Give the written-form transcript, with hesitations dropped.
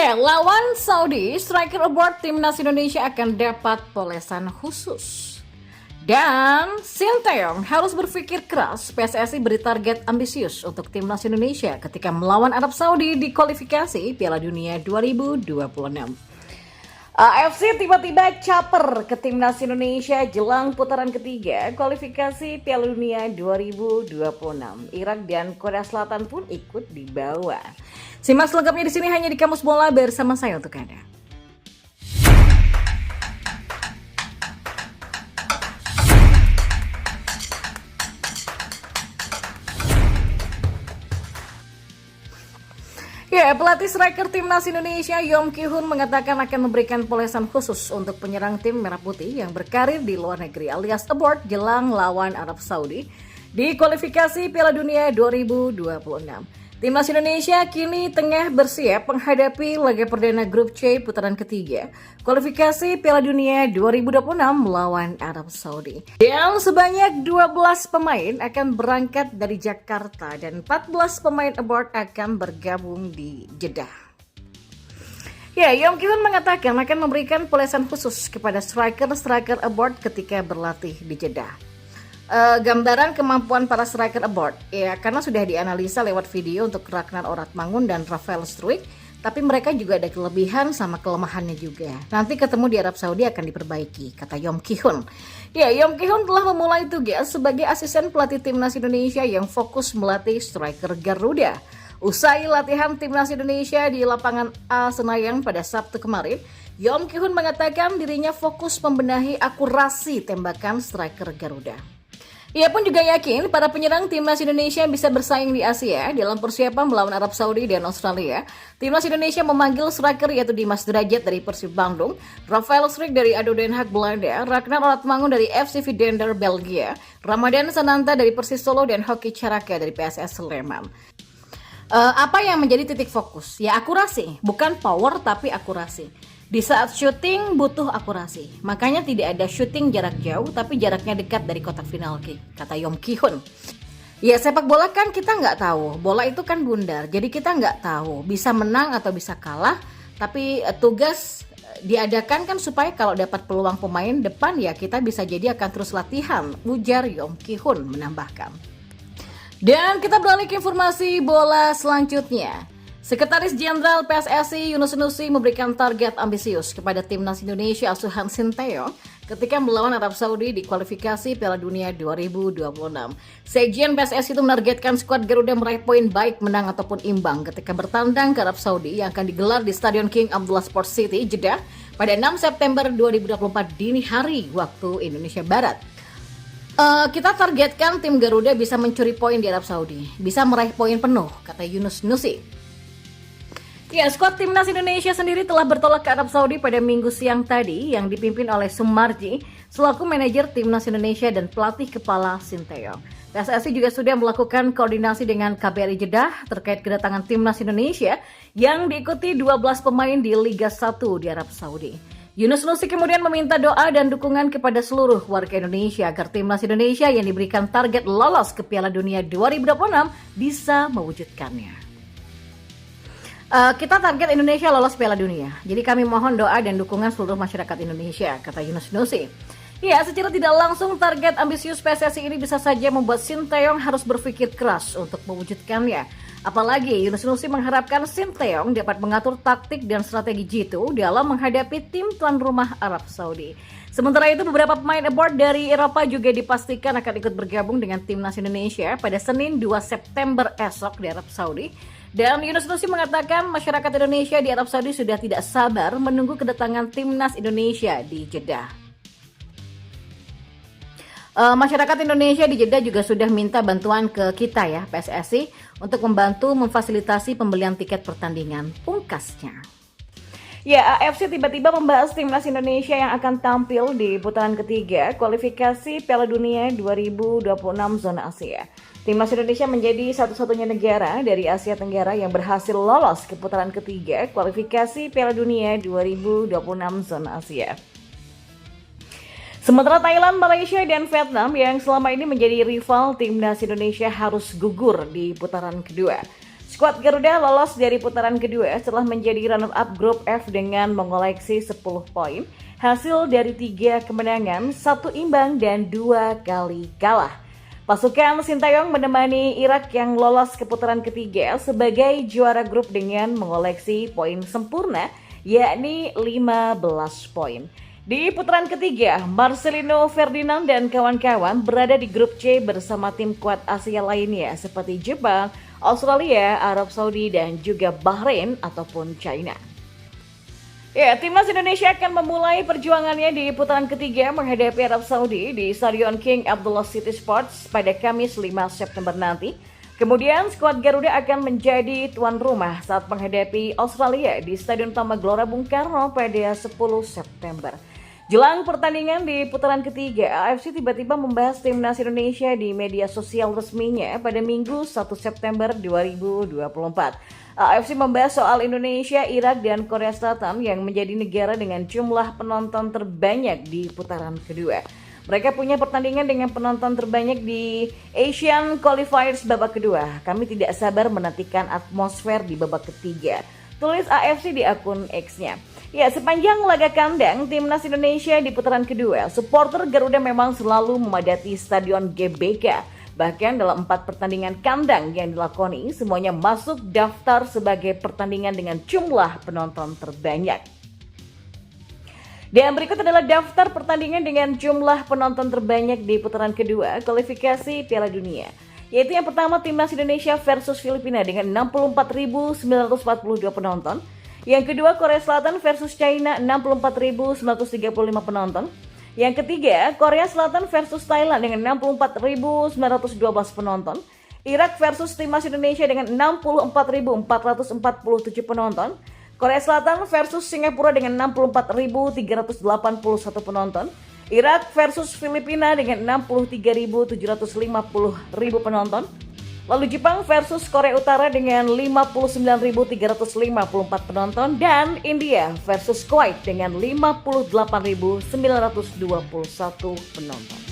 Ya, lawan Saudi, striker aboard Timnas Indonesia akan dapat polesan khusus. Dan Sinteyong harus berpikir keras, PSSI beri target ambisius untuk Timnas Indonesia ketika melawan Arab Saudi di kualifikasi Piala Dunia 2026. AFC tiba-tiba caper ke Timnas Indonesia jelang putaran ketiga kualifikasi Piala Dunia 2026. Irak dan Korea Selatan pun ikut dibawa. Simak selengkapnya di sini hanya di Kamus Bola bersama saya untuk Anda. Ya, pelatih striker Timnas Indonesia Yom Ki-hun mengatakan akan memberikan polesan khusus untuk penyerang tim Merah Putih yang berkarir di luar negeri alias abroad jelang lawan Arab Saudi di kualifikasi Piala Dunia 2026. Timnas Indonesia kini tengah bersiap menghadapi laga perdana grup C putaran ketiga kualifikasi Piala Dunia 2026 melawan Arab Saudi. Dan sebanyak 12 pemain akan berangkat dari Jakarta dan 14 pemain abroad akan bergabung di Jeddah. Ya, Yom Ki-hun mengatakan akan memberikan polesan khusus kepada striker abroad ketika berlatih di Jeddah. Gambaran kemampuan para striker abroad ya karena sudah dianalisa lewat video untuk Ragnar Oratmangun dan Rafael Struijk, tapi mereka juga ada kelebihan sama kelemahannya juga. Nanti ketemu di Arab Saudi akan diperbaiki, kata Yom Ki-hun. Ya, Yom Ki-hun telah memulai tugas sebagai asisten pelatih Timnas Indonesia yang fokus melatih striker Garuda. Usai latihan Timnas Indonesia di lapangan A Senayan pada Sabtu kemarin, Yom Ki-hun mengatakan dirinya fokus membenahi akurasi tembakan striker Garuda. Ia pun juga yakin para penyerang Timnas Indonesia bisa bersaing di Asia dalam persiapan melawan Arab Saudi dan Australia. Timnas Indonesia memanggil striker yaitu Dimas Derajat dari Persib Bandung, Rafael Struijk dari ADO Den Haag Belanda, Ragnar Oratmangun dari FC Vidender Belgia, Ramadan Sananta dari Persis Solo dan Hoki Caraka dari PSS Sleman. Apa yang menjadi titik fokus? Ya akurasi, bukan power tapi akurasi. Di saat syuting butuh akurasi, makanya tidak ada syuting jarak jauh tapi jaraknya dekat dari kotak penalti, kata Yom Ki-hun. Ya sepak bola kan kita nggak tahu, bola itu kan bundar, jadi kita nggak tahu bisa menang atau bisa kalah, tapi tugas diadakan kan supaya kalau dapat peluang pemain depan ya kita bisa jadi akan terus latihan, ujar Yom Ki-hun menambahkan. Dan kita beralih ke informasi bola selanjutnya. Sekretaris Jenderal PSSI Yunus Nusi memberikan target ambisius kepada Timnas Indonesia asuhan Sinteyong ketika melawan Arab Saudi di kualifikasi Piala Dunia 2026. Sekjen PSSI itu menargetkan skuad Garuda meraih poin baik menang ataupun imbang ketika bertandang ke Arab Saudi yang akan digelar di Stadion King Abdullah Sports City, Jeddah pada 6 September 2024 dini hari waktu Indonesia Barat. Kita targetkan tim Garuda bisa mencuri poin di Arab Saudi, bisa meraih poin penuh, kata Yunus Nusi. Ya, skuad Timnas Indonesia sendiri telah bertolak ke Arab Saudi pada Minggu siang tadi yang dipimpin oleh Sumarji selaku manajer Timnas Indonesia dan pelatih kepala Sinteyong. PSSI juga sudah melakukan koordinasi dengan KBRI Jeddah terkait kedatangan Timnas Indonesia yang diikuti 12 pemain di Liga 1 di Arab Saudi. Yunus Nusi kemudian meminta doa dan dukungan kepada seluruh warga Indonesia agar Timnas Indonesia yang diberikan target lolos ke Piala Dunia 2026 bisa mewujudkannya. Kita target Indonesia lolos Piala Dunia. Jadi kami mohon doa dan dukungan seluruh masyarakat Indonesia, kata Yunus Nusi. Ya, secara tidak langsung target ambisius PSSI ini bisa saja membuat Sinteyong harus berpikir keras untuk mewujudkannya. Apalagi Yunus Nusi mengharapkan Sinteyong dapat mengatur taktik dan strategi jitu dalam menghadapi tim tuan rumah Arab Saudi. Sementara itu beberapa pemain abroad dari Eropa juga dipastikan akan ikut bergabung dengan Timnas Indonesia pada Senin 2 September esok di Arab Saudi. Dan Yunus Nusi mengatakan masyarakat Indonesia di Arab Saudi sudah tidak sabar menunggu kedatangan Timnas Indonesia di Jeddah. Masyarakat Indonesia di Jeddah juga sudah minta bantuan ke kita ya PSSI untuk membantu memfasilitasi pembelian tiket pertandingan pungkasnya. Ya, AFC tiba-tiba membahas Timnas Indonesia yang akan tampil di putaran ketiga kualifikasi Piala Dunia 2026 zona Asia. Timnas Indonesia menjadi satu-satunya negara dari Asia Tenggara yang berhasil lolos ke putaran ketiga kualifikasi Piala Dunia 2026 zona Asia. Sementara Thailand, Malaysia, dan Vietnam yang selama ini menjadi rival Timnas Indonesia harus gugur di putaran kedua. Skuad Garuda lolos dari putaran kedua setelah menjadi runner-up grup F dengan mengoleksi 10 poin. Hasil dari 3 kemenangan, 1 imbang dan 2 kali kalah. Pasukan Sintayong menemani Irak yang lolos ke putaran ketiga sebagai juara grup dengan mengoleksi poin sempurna, yakni 15 poin. Di putaran ketiga, Marcelino Ferdinand dan kawan-kawan berada di grup C bersama tim kuat Asia lainnya seperti Jepang, Australia, Arab Saudi, dan juga Bahrain ataupun China. Ya, timnas Indonesia akan memulai perjuangannya di putaran ketiga menghadapi Arab Saudi di Stadion King Abdullah City Sports pada Kamis 5 September nanti. Kemudian skuad Garuda akan menjadi tuan rumah saat menghadapi Australia di Stadion Utama Gelora Bung Karno pada 10 September. Jelang pertandingan di putaran ketiga, AFC tiba-tiba membahas timnas Indonesia di media sosial resminya pada Minggu 1 September 2024. AFC membahas soal Indonesia, Irak, dan Korea Selatan yang menjadi negara dengan jumlah penonton terbanyak di putaran kedua. Mereka punya pertandingan dengan penonton terbanyak di Asian Qualifiers babak kedua. Kami tidak sabar menantikan atmosfer di babak ketiga, tulis AFC di akun X-nya. Ya, sepanjang laga kandang timnas Indonesia di putaran kedua, supporter Garuda memang selalu memadati Stadion GBK. Bahkan dalam 4 pertandingan kandang yang dilakoni, semuanya masuk daftar sebagai pertandingan dengan jumlah penonton terbanyak. Dan berikut adalah daftar pertandingan dengan jumlah penonton terbanyak di putaran kedua kualifikasi Piala Dunia. Yaitu yang pertama timnas Indonesia versus Filipina dengan 64.942 penonton. Yang kedua Korea Selatan versus China 64.935 penonton. Yang ketiga Korea Selatan versus Thailand dengan 64.912 penonton. Irak versus timnas Indonesia dengan 64.447 penonton. Korea Selatan versus Singapura dengan 64.381 penonton. Irak versus Filipina dengan 63.750 penonton. Lalu Jepang versus Korea Utara dengan 59.354 penonton dan India versus Kuwait dengan 58.921 penonton.